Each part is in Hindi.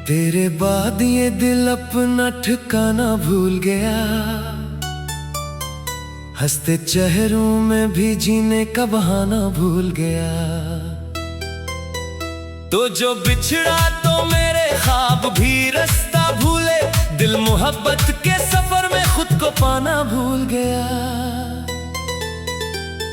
तेरे बाद ये दिल अपना ठिकाना भूल गया, हंसते चेहरों में भी जीने का बहाना भूल गया। तो जो बिछड़ा तो मेरे ख्वाब भी रास्ता भूले, दिल मोहब्बत के सफर में खुद को पाना भूल गया।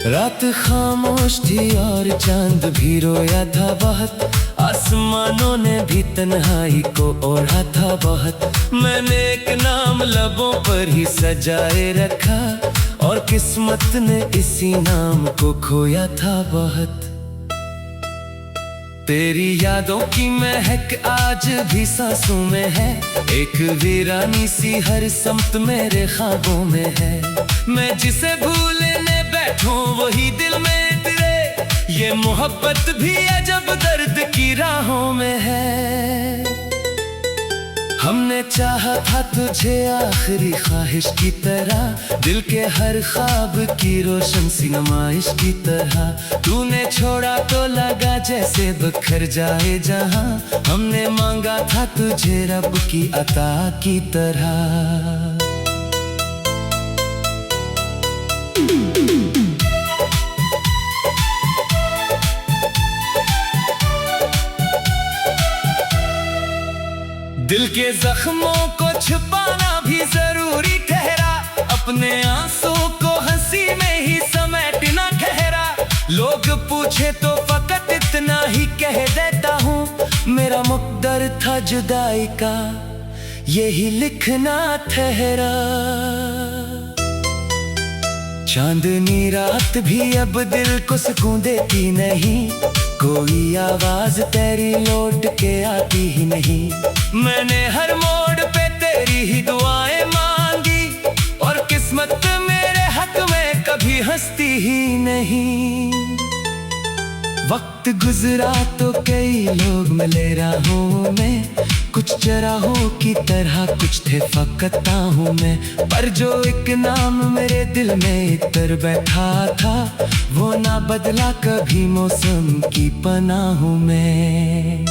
रात खामोश थी और चांद भी रोया था बहुत, आसमानों ने भी तन्हाई को ओढ़ा था बहुत। मैंने एक नाम लबों पर ही सजाए रखा, और किस्मत ने इसी नाम को खोया था बहुत। तेरी यादों की महक आज भी सांसों में है, एक वीरानी सी हर समत मेरे ख्वाबों में है। मैं जिसे भूलने बैठूं वही दिल में तेरे, ये मोहब्बत भी अजब दर्द की राहों में है। हमने चाहा था तुझे आखिरी ख्वाहिश की तरह, दिल के हर ख्वाब की रोशन सी नुमाइश की तरह। तूने छोड़ा तो लगा जैसे बिखर जाए जहां, हमने मांगा था तुझे रब की अता की तरह। दिल के जख्मों को छुपाना भी जरूरी ठहरा, अपने आंसू को हंसी में ही समेटना ठहरा। लोग पूछे तो फकत इतना ही कह देता हूँ, मेरा मुक़द्दर था जुदाई का यही लिखना ठहरा। चांदनी रात भी अब दिल को सुकून देती नहीं, कोई आवाज तेरी लौट के आती ही नहीं। मैंने हर मोड़ पे तेरी ही दुआएं मांगी, और किस्मत मेरे हक में कभी हंसती ही नहीं। वक्त गुजरा तो कई लोग मिले राहों में, कुछ चराहों की तरह कुछ थे फकत हूँ मैं। पर जो एक नाम मेरे दिल में इतर बैठा था, वो ना बदला कभी मौसम की पनाहों में।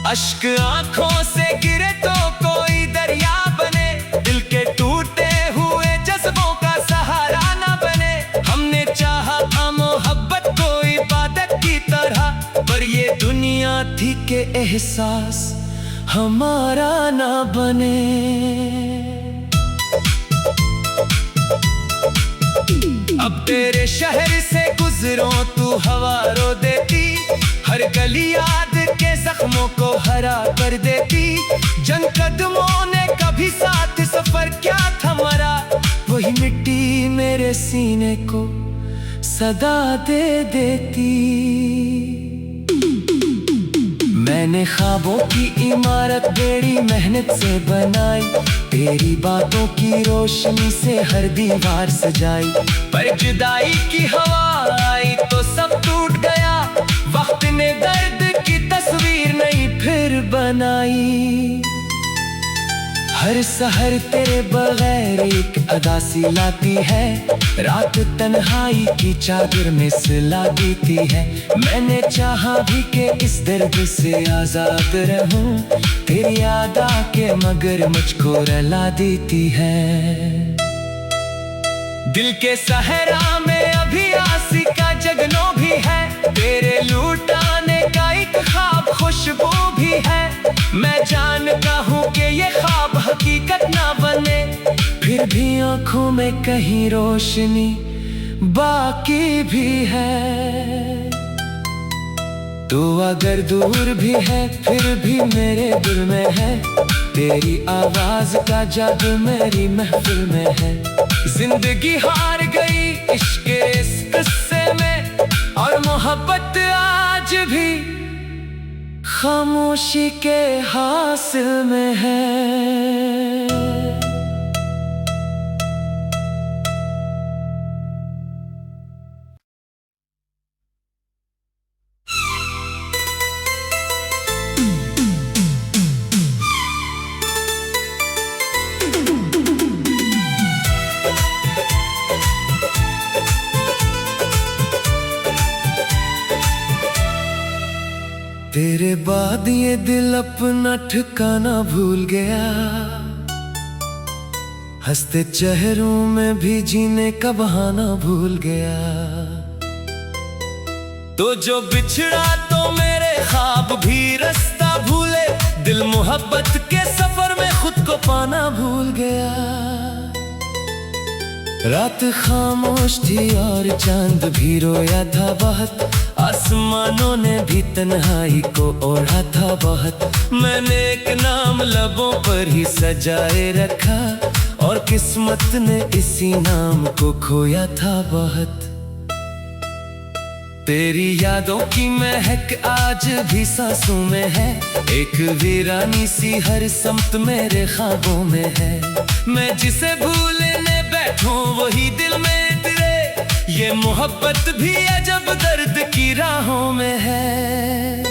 अश्क आंखों से गिरे तो कोई दरिया बने, दिल के टूटे हुए जज्बों का सहारा ना बने। हमने चाहा था मोहब्बत को इबादत की तरह, पर ये दुनिया थी के एहसास हमारा ना बने। अब तेरे शहर से गुजरो तू हवा रो देती, हर गली याद के जख्मों को हरा कर देती। जंग कदमों ने कभी साथ सफर क्या था मरा, वही मिट्टी मेरे सीने को सदा दे देती। मैंने ख्वाबों की इमारत बड़ी मेहनत से बनाई, तेरी बातों की रोशनी से हर दीवार सजाई। पर जुदाई की हवा आई तो सब टूट गया, वक्त ने दर्द की तस्वीर नहीं फिर बनाई। हर सहर तेरे बगैर एक अदासी लाती है, रात तन्हाई की चादर में सिला देती है। मैंने चाहा भी कि इस दर्द से आजाद रहूं, तेरी याद आके मगर मुझको रुला देती है। दिल के सहरा में अभी आसी का जगनो भी है, तेरे लुटाने का एक ख्वाब खुशबू भी है। मैं जानता हूँ कि ये ख्वाब हकीकत ना बने, फिर भी आँखों में कहीं रोशनी बाकी भी है। तू अगर दूर भी है फिर भी मेरे दिल में है, तेरी आवाज का जादू मेरी महफिल में है। जिंदगी हार गई इश्क इस किस्से में, और मोहब्बत आज भी खामोशी के हासिल में है। तेरे बाद ये दिल अपना ठिकाना भूल गया, हंसते चेहरों में भी जीने का बहाना भूल गया। तो जो बिछड़ा तो मेरे ख्वाब भी रास्ता भूले, दिल मोहब्बत के सफर में खुद को पाना भूल गया। रात खामोश थी और चांद भी रोया था बहुत, आसमानों ने भी तन्हाई को ओढ़ा था बहुत। मैंने एक नाम लबों पर ही सजाए रखा, और किस्मत ने इसी नाम को खोया था बहुत। तेरी यादों की महक आज भी सांसों में है, एक वीरानी सी हर समत मेरे ख्वाबों में है। मैं जिसे भूलने बैठूं वही दिल में तेरे, ये मोहब्बत भी अजब दर्द की राहों में है।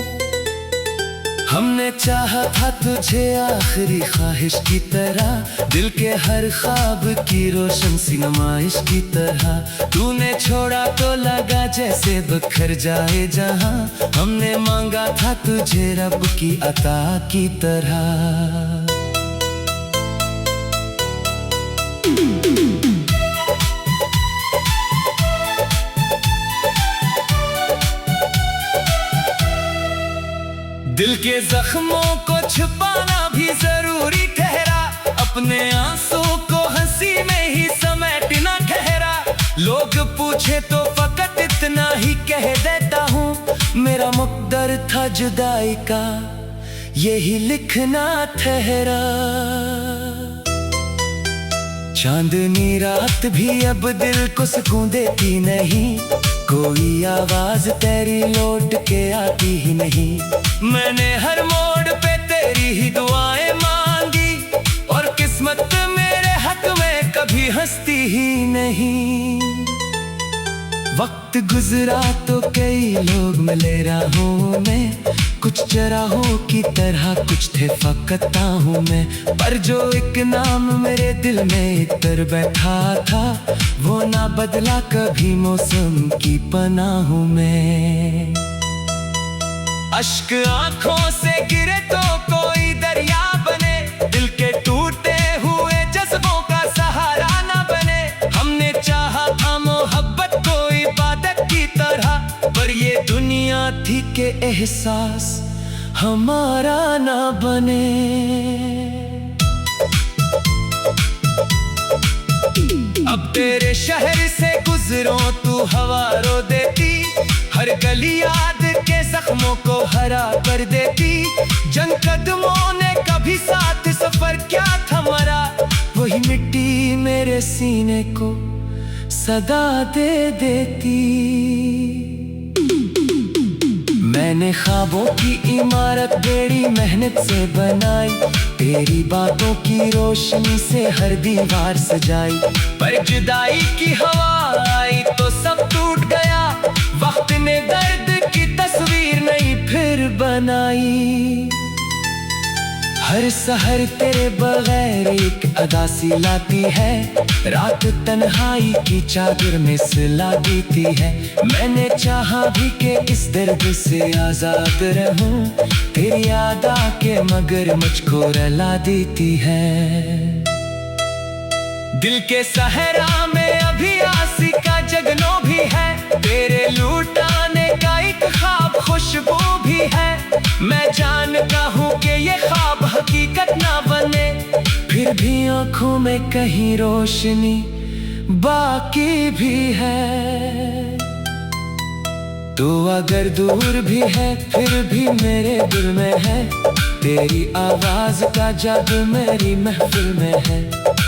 हमने चाहा था तुझे आखिरी ख्वाहिश की तरह, दिल के हर ख्वाब की रोशन सी नुमाइश की तरह। तूने छोड़ा तो लगा जैसे बिखर जाए जहां, हमने मांगा था तुझे रब की अता की तरह। दिल के जख्मों को छुपाना भी जरूरी ठहरा, अपने आंसू को हंसी में ही समेटना ठहरा। लोग पूछे तो फकत इतना ही कह देता हूँ, मेरा मुक़द्दर था जुदाई का यही लिखना ठहरा। चांदनी रात भी अब दिल को सुकून देती नहीं, कोई आवाज तेरी लौट के आती ही नहीं। मैंने हर मोड़ पे तेरी ही दुआएं मांगी, और किस्मत मेरे हक में कभी हंसती ही नहीं। वक्त गुजरा तो कई लोग मिले राहों में, कुछ चराहों की तरह कुछ थे फकत हूँ मैं। पर जो एक नाम मेरे दिल में इतर बैठा था, वो ना बदला कभी मौसम की पनाहों में। अश्क आंखों से गिरे तो कोई दरिया बने, दिल के टूटे हुए जज्बों का सहारा ना बने। हमने चाहा था मोहब्बत को इबादत की तरह, पर ये दुनिया थी के एहसास हमारा ना बने। अब तेरे शहर से गुजरों तू हवा रो देती, हर गली याद के जख्मों को हरा कर देती। जंग कदमों ने कभी साथ सफर क्या था मरा, वही मिट्टी मेरे सीने को सदा दे देती। मैंने ख्वाबों की इमारत बड़ी मेहनत से बनाई, तेरी बातों की रोशनी से हर दीवार सजाई। पर जुदाई की हवा आई तो सब टूट गया, वक्त ने दर्द की तस्वीर नहीं फिर बनाई। हर सहर तेरे बगैर एक अदासी लाती है, रात तन्हाई की चादर में सिला देती है। मैंने चाहा भी कि इस दर्द से आजाद रहूं, तेरी याद आके मगर मुझको रुला देती है। दिल के सहरा में अभी आसी का जगनो भी है, तेरे लुटाने का एक ख्वाब खुशबू भी है। मैं जानता हूँ कि ये ख्वाब हकीकत ना बने, फिर भी आँखों में कहीं रोशनी बाकी भी है। तू अगर दूर भी है फिर भी मेरे दिल में है, तेरी आवाज का जादू मेरी महफिल में है।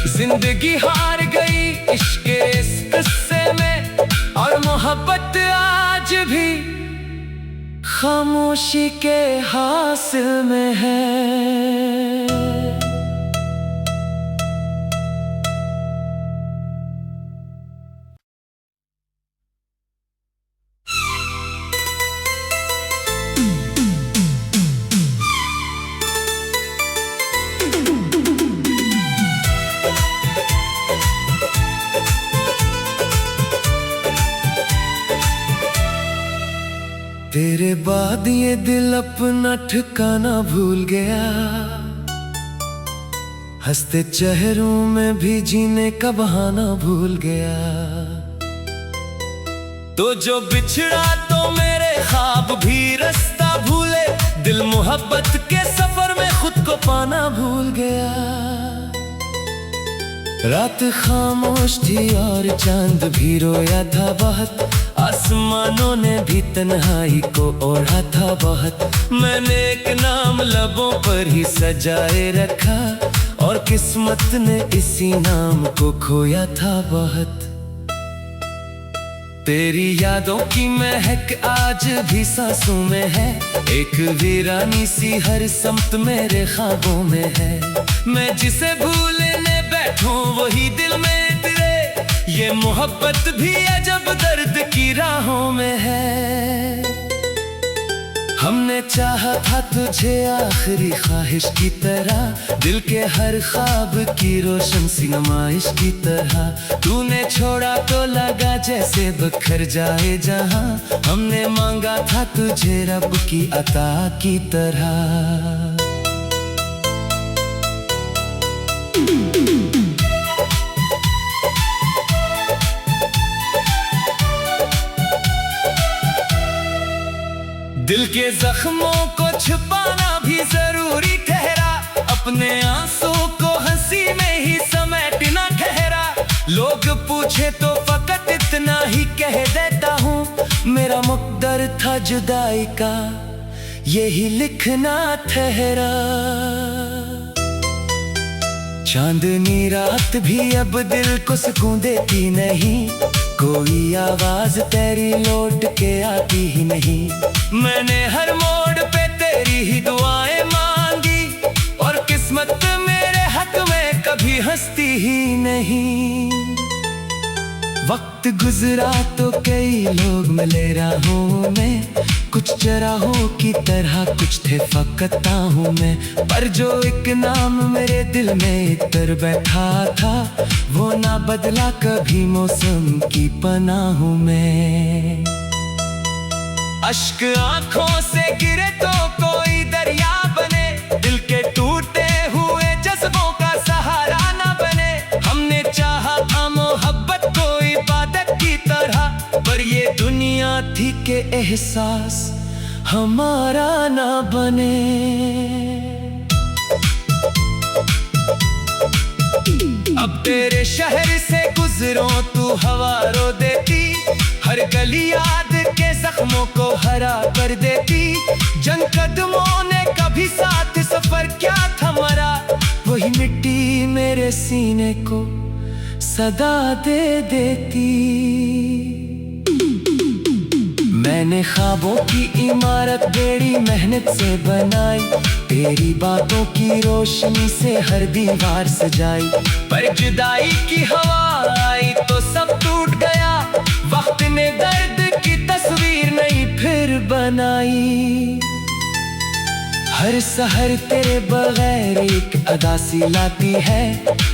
जिंदगी हार गई इश्क इस किस्से में, और मोहब्बत आज भी खामोशी के हासिल में है। तेरे बाद ये दिल अपना ठिकाना भूल गया, हंसते चेहरों में भी जीने का बहाना भूल गया। तो जो बिछड़ा तो मेरे ख्वाब भी रास्ता भूले, दिल मोहब्बत के सफर में खुद को पाना भूल गया। रात खामोश थी और चांद भी रोया था बहुत, आसमानों ने भी तन्हाई को ओढ़ा था बहुत। मैंने एक नाम लबों पर ही सजाए रखा, और किस्मत ने इसी नाम को खोया था बहुत। तेरी यादों की महक आज भी सांसों में है, एक वीरानी सी हर समत मेरे ख्वाबों में है। मैं जिसे भूलने बैठूं वही दिल में तेरे, ये मोहब्बत भी अजब दर्द की राहों में है। हमने चाहा था तुझे आखिरी ख्वाहिश की तरह, दिल के हर ख्वाब की रोशन सी नुमाइश की तरह। तूने छोड़ा तो लगा जैसे बिखर जाए जहां, हमने मांगा था तुझे रब की अता की तरह। दिल के जख्मों को छुपाना भी जरूरी ठहरा, अपने आंसू को हंसी में ही समेटना ठहरा। लोग पूछे तो फकत इतना ही कह देता हूँ, मेरा मुक़द्दर था जुदाई का यही लिखना ठहरा। चांदनी रात भी अब दिल को सुकून देती नहीं, कोई आवाज तेरी लौट के आती ही नहीं। मैंने हर मोड़ पे तेरी ही दुआएं मांगी, और किस्मत मेरे हक में कभी हंसती ही नहीं। वक्त गुजरा तो कई लोग मिले राहों में, कुछ चराहों की तरह कुछ थे फकत आहूं में। पर जो एक नाम मेरे दिल में इतर बैठा था, वो ना बदला कभी मौसम की पनाहों में। अश्क आंखों से गिरे तो कोई दरिया बने, दिल के टूटे हुए जज्बों का सहारा न बने। हमने चाहा था मोहब्बत को इबादत की तरह, पर ये दुनिया थी के एहसास हमारा ना बने। अब तेरे शहर से गुजरो तू हवा रो देती, हर गली याद के जख्मों को हरा कर देती। जंग कदमों ने कभी साथ सफर क्या था मरा, वही मिट्टी मेरे सीने को सदा दे देती। मैंने ख्वाबों की इमारत बड़ी मेहनत से बनाई, तेरी बातों की रोशनी से हर दीवार सजाई। पर जुदाई की हवा आई तो सब टूट गया, वक्त ने दर्द की तस्वीर नहीं फिर बनाई। हर सहर तेरे बगैर एक अदा सी लाती है,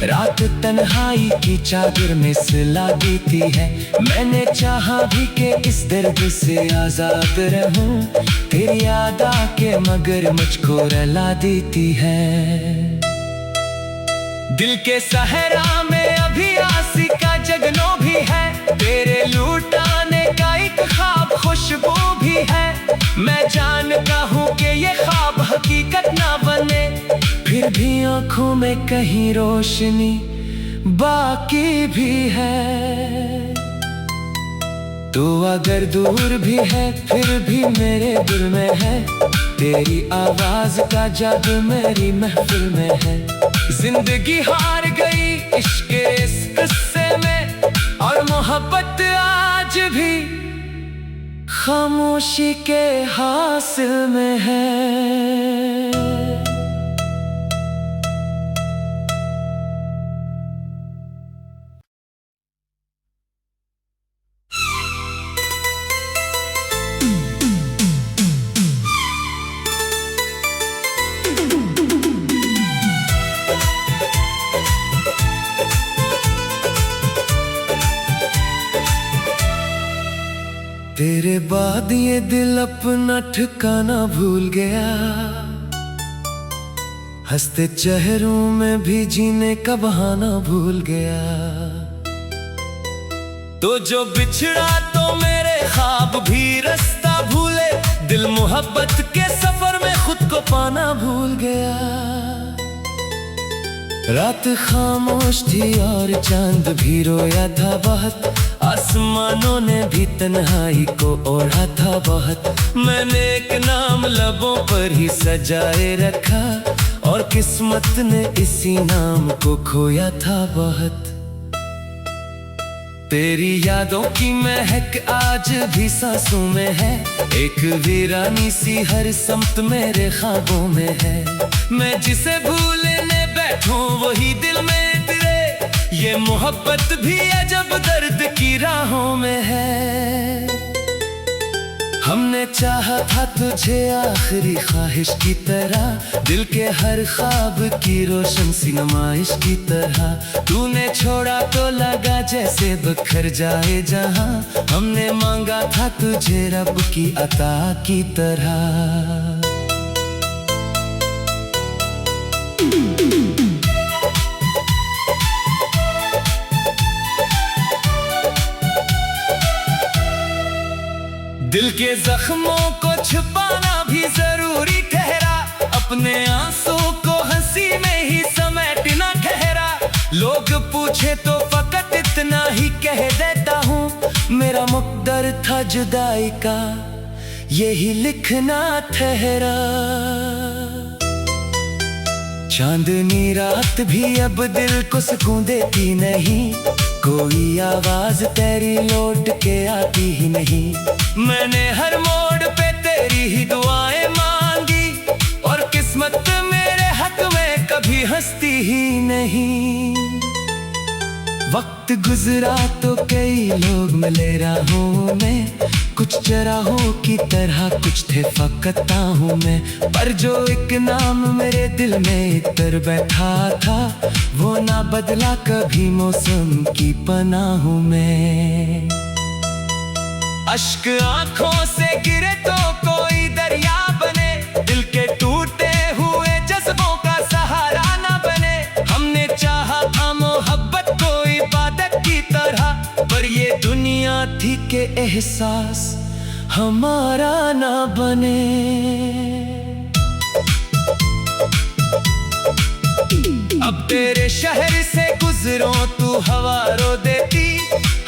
रात तन्हाई की चादर में सिला देती है। मैंने चाहा भी कि इस दर्द से आजाद रहूं, तेरी याद आके मगर मुझको रुला देती है। दिल के सहरा में अभी आसी का जगनो भी है, तेरे लुटाने का एक ख्वाब खुशबू भी है। मैं जानता हूँ कि ये ख्वाब हकीकत ना बने, फिर भी आँखों में कहीं रोशनी बाकी भी है। तू अगर दूर भी है फिर भी मेरे दिल में है, तेरी आवाज का जादू मेरी महफिल में है। जिंदगी हार गई इश्क इस किस्से में, और मोहब्बत आज भी खामोशी के हासिल में है। तेरे बाद बाद ये दिल अपना ठिकाना भूल गया। हंसते चेहरों में भी जीने का बहाना भूल गया। तो जो बिछड़ा तो मेरे ख्वाब भी रास्ता भूले। दिल मोहब्बत के सफर में खुद को पाना भूल गया। रात खामोश थी और चांद भी रोया था बहुत। आसमानों ने भी तन्हाई को ओढ़ा था बहुत। मैंने एक नाम लबों पर ही सजाए रखा और किस्मत ने इसी नाम को खोया था बहुत। तेरी यादों की महक आज भी सांसों में है। एक वीरानी सी हर समत मेरे ख्वाबों में है। मैं जिसे भूलने बैठूं वही दिल में तेरे। ये मोहब्बत भी अजब दर्द की राहों में है। हमने चाहा था तुझे आखिरी ख्वाहिश की तरह। दिल के हर ख्वाब की रोशन सी नुमाइश की तरह। तूने छोड़ा तो लगा जैसे बिखर जाए जहां। हमने मांगा था तुझे रब की अता की तरह। दिल के जख्मों को छुपाना भी जरूरी ठहरा। अपने आंसू को हंसी में ही समेटना ठहरा। लोग पूछे तो फकत इतना ही कह देता हूँ, मेरा मुक़द्दर था जुदाई का यही लिखना ठहरा। चांदनी रात भी अब दिल को सुकून देती नहीं। कोई आवाज तेरी लौट के आती ही नहीं। मैंने हर मोड़ पे तेरी ही दुआएं मांगी और किस्मत मेरे हक में कभी हंसती ही नहीं। वक्त गुजरा तो कई लोग मिले राहों में। कुछ चराहों की तरह कुछ थे फकत हूँ मैं। पर जो एक नाम मेरे दिल में इतर बैठा था वो ना बदला कभी मौसम की पनाहों में। अश्क आंखों से गिरे तो कोई दरिया बने। दिल के टूटे हुए जज्बों का सहारा न बने। हमने चाहा था मोहब्बत कोई इबादत की तरह। पर ये दुनिया थी के एहसास हमारा ना बने। अब तेरे शहर से गुजरो तू हवा रो देती।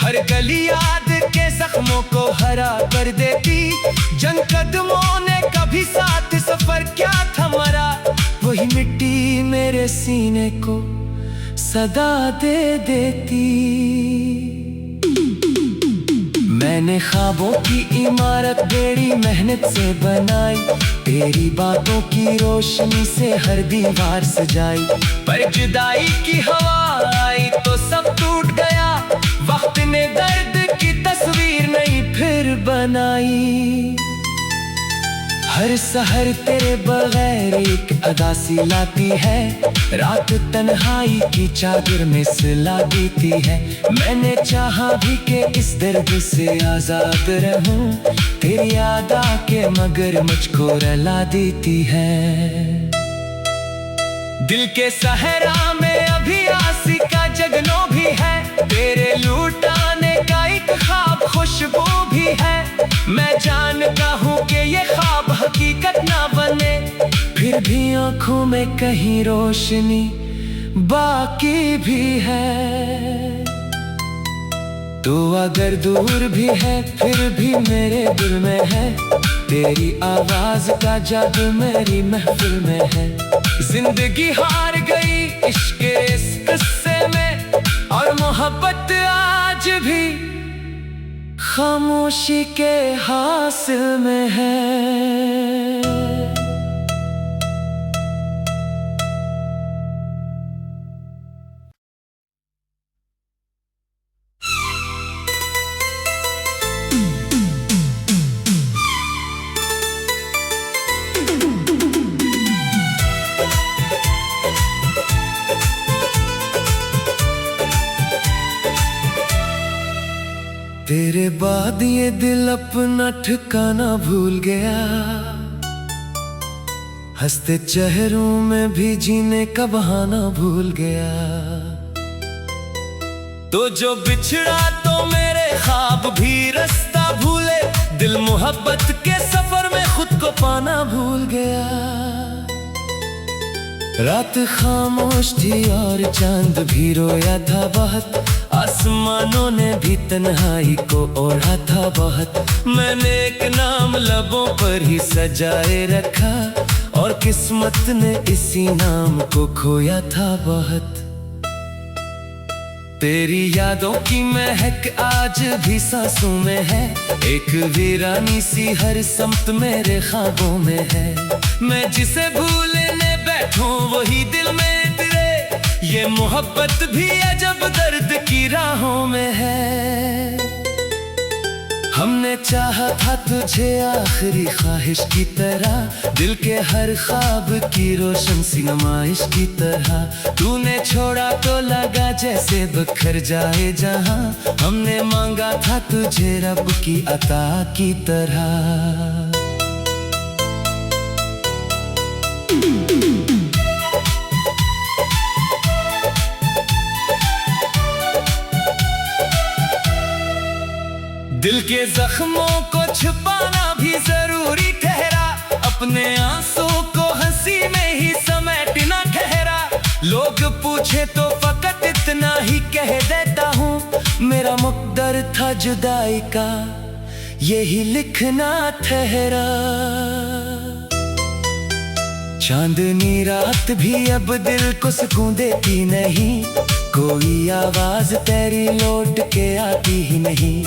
हर गली याद के जख्मों को हरा कर देती। जंग कदमों ने कभी साथ सफर क्या था मरा। वही मिट्टी मेरे सीने को सदा दे देती। मैंने ख्वाबों की इमारत बड़ी मेहनत से बनाई। तेरी बातों की रोशनी से हर दीवार सजाई। पर जुदाई की हवा आई तो सब टूट गया। वक्त ने दर्द की तस्वीर नहीं फिर बनाई। हर सहर तेरे बगैर एक अदासी लाती है। रात तन्हाई की चादर में सिला देती है। मैंने चाहा भी कि इस दर्द से आजाद रहूं। तेरी याद आके मगर मुझको रुला देती है। दिल के सहरा में अभी आसी का जगनो भी है। तेरे लुटाने का एक ख्वाब खुशबू भी है। मैं जानता हूँ कि ये ख्वाब हकीकत ना बने। फिर भी आँखों में कहीं रोशनी बाकी भी है। तू अगर दूर भी है फिर भी मेरे दिल में है। तेरी आवाज का जादू मेरी महफिल में है। जिंदगी हार गई इश्क इस किस्से में और मोहब्बत आज भी खामोशी के हासिल में है। तेरे बाद ये दिल अपना ठिकाना भूल गया, हंसते चेहरों में भी जीने का बहाना भूल गया। तो जो बिछड़ा तो मेरे ख्वाब भी रास्ता भूले, दिल मोहब्बत के सफर में खुद को पाना भूल गया। रात खामोश थी और चांद भी रोया था बहुत, आसमानों ने भी तन्हाई को ओढ़ा था बहुत। मैंने एक नाम लबों पर ही सजाए रखा, और किस्मत ने इसी नाम को खोया था बहुत। तेरी यादों की महक आज भी सांसों में है, एक वीरानी सी हर समत मेरे ख्वाबों में है। मैं जिसे भूलने बैठूं वही दिल में तेरे, ये मोहब्बत भी अजब दर्द की राहों में है। हमने चाहा था तुझे आखिरी ख्वाहिश की तरह, दिल के हर ख्वाब की रोशन सी नुमाइश की तरह। तूने छोड़ा तो लगा जैसे बिखर जाए जहां, हमने मांगा था तुझे रब की अता की तरह। दिल के जख्मों को छुपाना भी जरूरी ठहरा, अपने आंसुओं को हंसी में ही समेटना ठहरा। लोग पूछे तो फकत इतना ही कह देता हूँ, मेरा मुक़द्दर था जुदाई का यही लिखना ठहरा। चांदनी रात भी अब दिल को सुकून देती नहीं, कोई आवाज तेरी लौट के आती ही नहीं।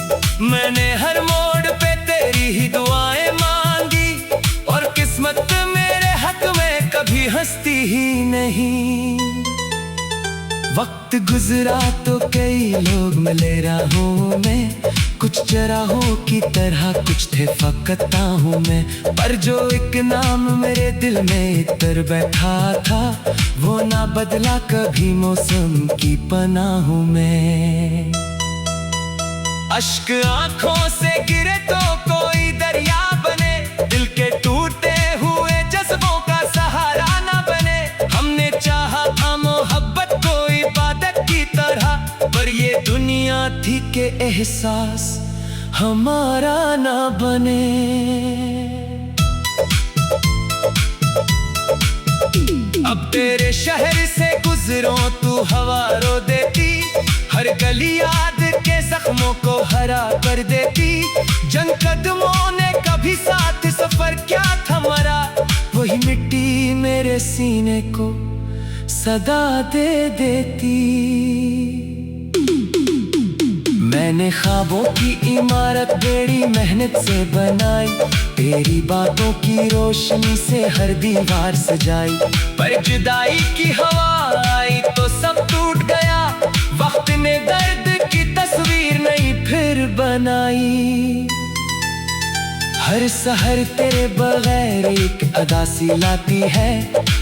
मैंने हर मोड़ पे तेरी ही दुआएं मांगी, और किस्मत मेरे हक में कभी हंसती ही नहीं। वक्त गुजरा तो कई लोग मिले राहों में, कुछ चराहों की तरह कुछ थे फकत हूँ मैं। पर जो एक नाम मेरे दिल में इतर बैठा था, वो ना बदला कभी मौसम की पनाहों में। अश्क आंखों से गिरे तो कोई दरिया बने, दिल के टूटे हुए जज्बों का सहारा ना बने। हमने चाहा था मोहब्बत को इबादत की तरह, पर ये दुनिया थी के एहसास हमारा ना बने। अब तेरे शहर से गुजरो तू हवा रो देती, हर गली याद के जख्मों को हरा कर देती। जंग कदमों ने कभी साथ सफर क्या था मरा, वही मिट्टी मेरे सीने को सदा दे देती। मैंने ख्वाबों की इमारत बड़ी मेहनत से बनाई, तेरी बातों की रोशनी से हर दीवार सजाई। पर जुदाई की हवा आई तो सब टूट गया, वक्त ने दर्द की तस्वीर नहीं फिर बनाई। हर सहर तेरे बगैर एक अदासी लाती है,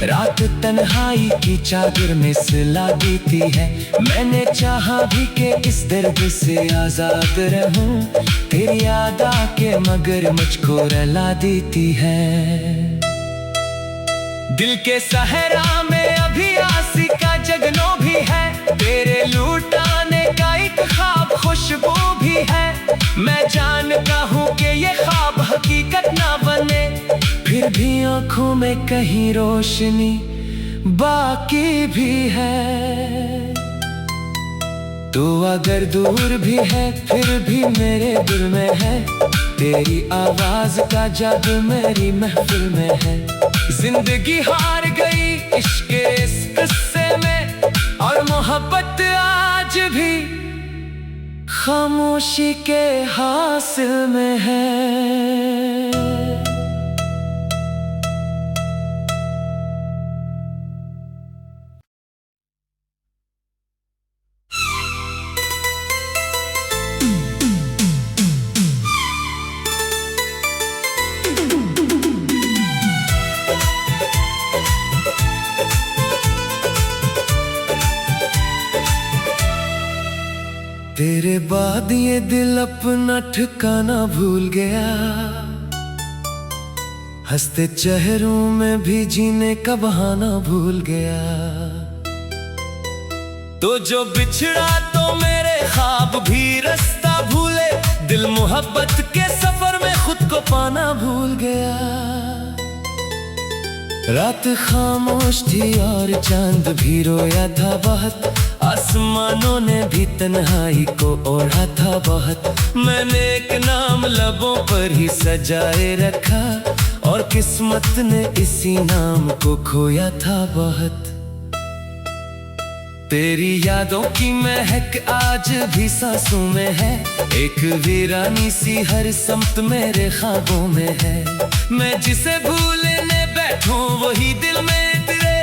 रात तन्हाई की चादर में सिला देती है। मैंने चाहा भी कि इस दर्द से आजाद रहूं, तेरी याद आके मगर मुझको रुला देती है। दिल के सहरा में अभी आसी का जगनो भी है, तेरे लुटाने का एक ख्वाब खुशबू भी है। मैं जानता हूँ कि ये ख्वाब हकीकत ना बने, फिर भी आँखों में कहीं रोशनी बाकी भी है। तू अगर दूर भी है फिर भी मेरे दिल में है, तेरी आवाज का जादू मेरी महफिल में है। जिंदगी हार गई इश्क इस किस्से में, और मोहब्बत आज भी खामोशी के हासिल में है। तेरे तेरे बाद ये दिल अपना ठिकाना भूल गया, हंसते चेहरों में भी जीने का बहाना भूल गया। तो जो बिछड़ा तो मेरे ख्वाब भी रास्ता भूले, दिल मोहब्बत के सफर में खुद को पाना भूल गया। रात खामोश थी और चांद भी रोया था बहुत, आसमानों ने भी तन्हाई को ओढ़ा था बहुत। मैंने एक नाम लबों पर ही सजाए रखा, और किस्मत ने इसी नाम को खोया था बहुत। तेरी यादों की महक आज भी सांसों में है, एक वीरानी सी हर समत मेरे ख्वाबों में है। मैं जिसे भूलने बैठूं वही दिल में तेरे,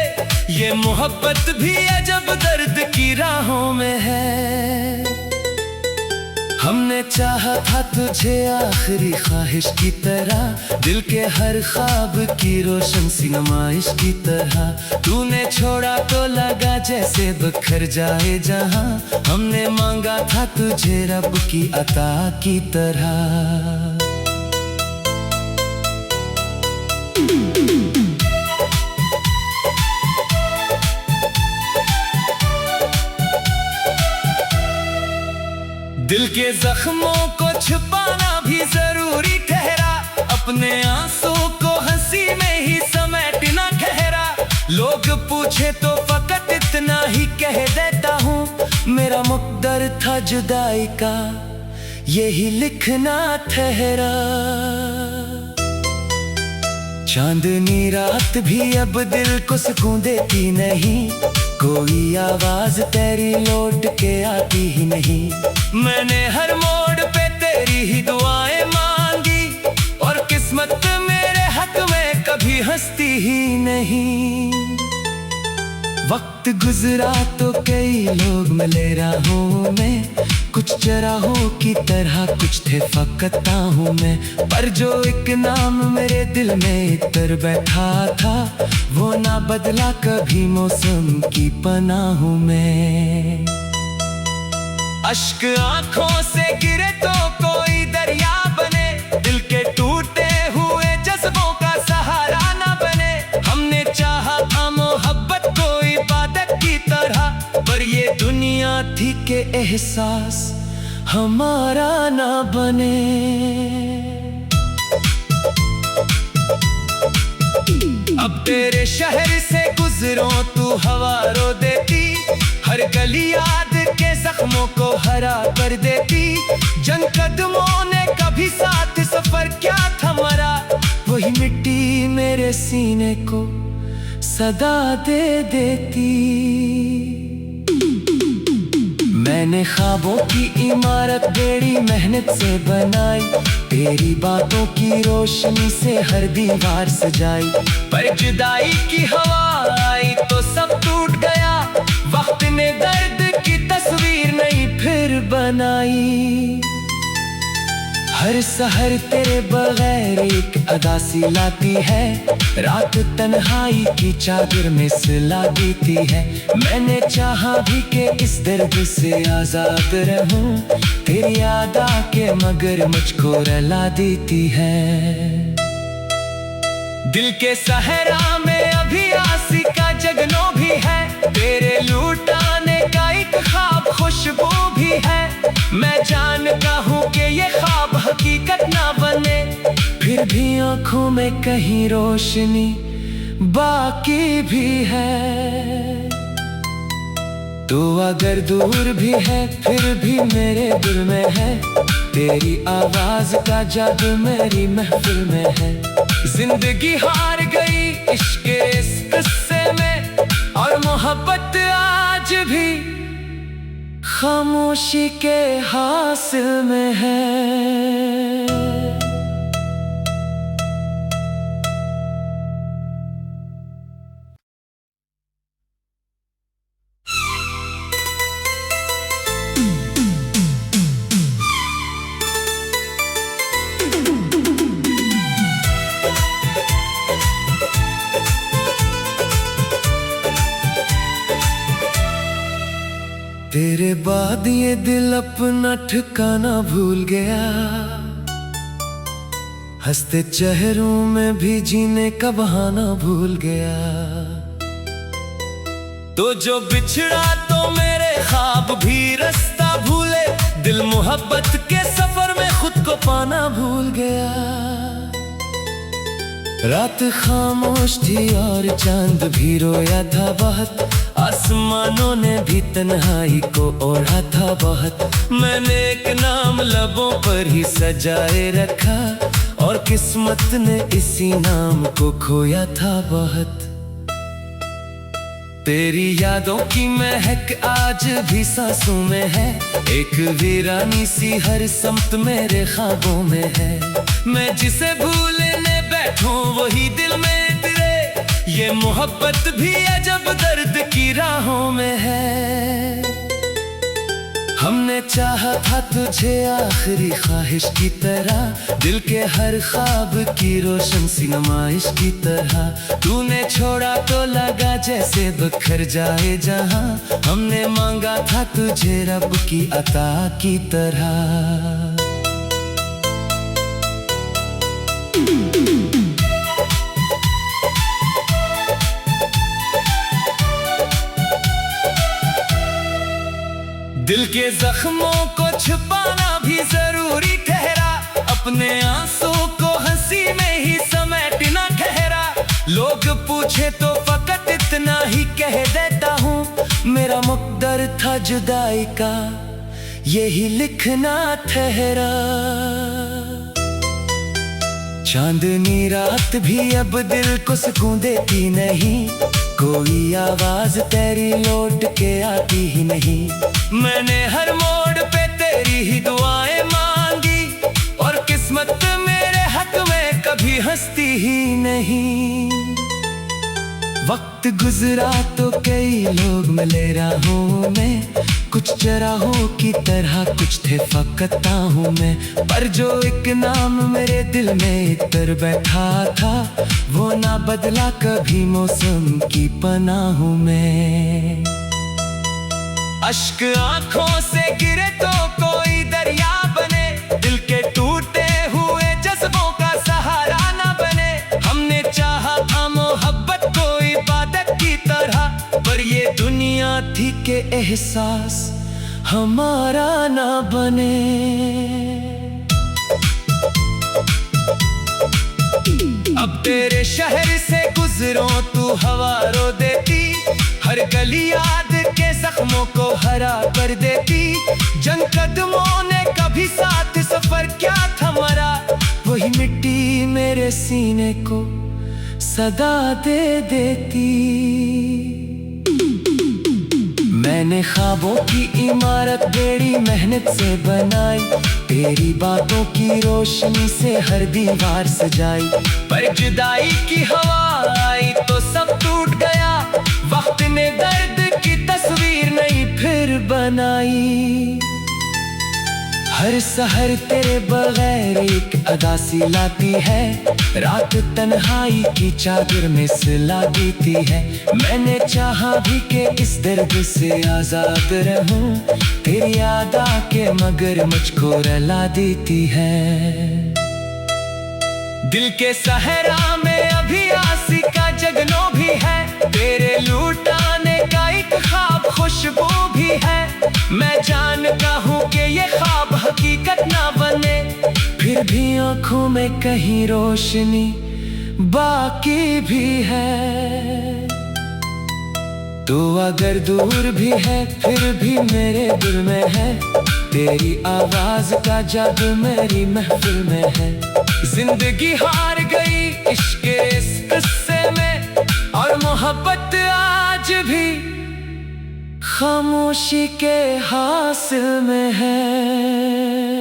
ये मोहब्बत भी अजब दर्द की राहों में है। हमने चाहा था तुझे आखिरी ख्वाहिश की तरह, दिल के हर ख्वाब की रोशन सी नुमाइश की तरह। तूने छोड़ा तो लगा जैसे बिखर जाए जहां, हमने मांगा था तुझे रब की अता की तरह। दिल के जख्मों को छुपाना भी जरूरी ठहरा, अपने आंसू को हंसी में ही समेटना ठहरा। लोग पूछे तो फकत इतना ही कह देता हूँ, मेरा मुक़द्दर था जुदाई का यही लिखना ठहरा। चांदनी रात भी अब दिल को सुकून देती नहीं, कोई आवाज तेरी लौट के आती ही नहीं। मैंने हर मोड़ पे तेरी ही दुआएं मांगी, और किस्मत मेरे हक में कभी हंसती ही नहीं। वक्त गुजरा तो कई लोग मिले राहों में, कुछ चराहों की तरह कुछ थे फकत हूँ मैं। पर जो एक नाम मेरे दिल में इतर बैठा था, वो ना बदला कभी मौसम की पनाहों में। अश्क आंखों से गिरे तो कोई दरिया बने, दिल के टूटे हुए जज्बों का सहारा ना बने। हमने चाहा था मोहब्बत को इबादत की तरह, पर ये दुनिया थी के एहसास हमारा ना बने। अब तेरे शहर से गुजरो तू हवा रो देती, हर गली याद के जख्मों को हरा कर देती। जंग कदमों ने कभी साथ सफर क्या थमारा, वही मिट्टी मेरे सीने को सदा दे देती। मैंने ख्वाबों की इमारत बड़ी मेहनत से बनाई, तेरी बातों की रोशनी से हर दीवार सजाई। पर जुदाई की हवा आई तो सब टूट गया, वक्त ने दर्द की तस्वीर नहीं फिर बनाई। हर सहर तेरे बगैर एक अदासी लाती है, रात तन्हाई की चादर में सिला देती है। मैंने चाहा भी कि इस दर्द से आजाद रहूं, तेरी याद आके मगर मुझको रुला देती है। दिल के सहरा में अभी आसी का जगनो भी है, तेरे लुटाने का एक ख्वाब खुशबू भी है। मैं जानता हूँ कि ये ख्वाब हकीकत ना बने, फिर भी आँखों में कहीं रोशनी बाकी भी है। तू अगर दूर भी है फिर भी मेरे दिल में है, तेरी आवाज का जादू मेरी महफिल में है। जिंदगी हार गई इश्क इस किस्से में, और मोहब्बत आज भी खामोशी के हासिल में है। तेरे तेरे बाद ये दिल अपना ठिकाना भूल गया, हंसते चेहरों में भी जीने का बहाना भूल गया। तो जो बिछड़ा तो मेरे ख्वाब भी रास्ता भूले, दिल मोहब्बत के सफर में खुद को पाना भूल गया। रात खामोश थी और चांद भी रोया था बहुत, आसमानों ने भी तन्हाई को ओढ़ा था बहुत। मैंने एक नाम लबों पर ही सजाए रखा, और किस्मत ने इसी नाम को खोया था बहुत। तेरी यादों की महक आज भी सांसों में है, एक वीरानी सी हर समत मेरे ख्वाबों में है। मैं जिसे भूलने बैठूं वही दिल में तेरे, ये मोहब्बत भी अजब दर्द की राहों में है। हमने चाहा था तुझे आखिरी ख्वाहिश की तरह, दिल के हर ख्वाब की रोशन सी नुमाइश की तरह। तूने छोड़ा तो लगा जैसे बिखर जाए जहां, हमने मांगा था तुझे रब की अता की तरह। दिल के जख्मों को छुपाना भी जरूरी ठहरा, अपने आंसू को हंसी में ही समेटना ठहरा। लोग पूछे तो फकत इतना ही कह देता हूँ, मेरा मुक़द्दर था जुदाई का यही लिखना ठहरा। चांदनी रात भी अब दिल को सुकून देती नहीं, कोई आवाज तेरी लौट के आती ही नहीं। मैंने हर मोड़ पे तेरी ही दुआएं मांगी, और किस्मत मेरे हक में कभी हंसती ही नहीं। वक्त गुजरा तो कई लोग मिले राहों में, कुछ चराहों की तरह कुछ थे फकत हूँ मैं। पर जो एक नाम मेरे दिल में इतर बैठा था, वो ना बदला कभी मौसम की पनाहों में। अश्क आंखों से गिरे तो कोई दरिया बने, दिल के टूटे हुए जज्बों का सहारा ना बने। हमने चाहा था मोहब्बत को इबादत की तरह, पर ये दुनिया थी के एहसास हमारा ना बने। अब तेरे शहर से गुजरो तू हवा रो देती, हर गली याद के जख्मों को हरा कर देती। जंग कदमों ने कभी साथ सफर क्या था मरा, वही मिट्टी मेरे सीने को सदा दे देती। मैंने ख्वाबों की इमारत बड़ी मेहनत से बनाई, तेरी बातों की रोशनी से हर दीवार सजाई। पर जुदाई की हवा आई तो सब टूट गया, वक्त ने दर्द की तस्वीर नहीं फिर बनाई। हर सहर तेरे बगैर एक अदासी लाती है, रात तन्हाई की चादर में सिला देती है। मैंने चाहा भी कि इस दर्द से आजाद रहूं, तेरी याद आके मगर मुझको रुला देती है। दिल के सहरा में अभी आसी का जगनो भी है, तेरे लुटाने का एक ख्वाब खुशबू भी है। मैं जानता हूँ कि ये ख्वाब हकीकत ना बने, फिर भी आँखों में कहीं रोशनी बाकी भी है। तू अगर दूर भी है फिर भी मेरे दिल में है, तेरी आवाज का जादू मेरी महफिल में है। जिंदगी हार गई इश्क इस किस्से में, और मोहब्बत आज भी खामोशी के हासिल में है।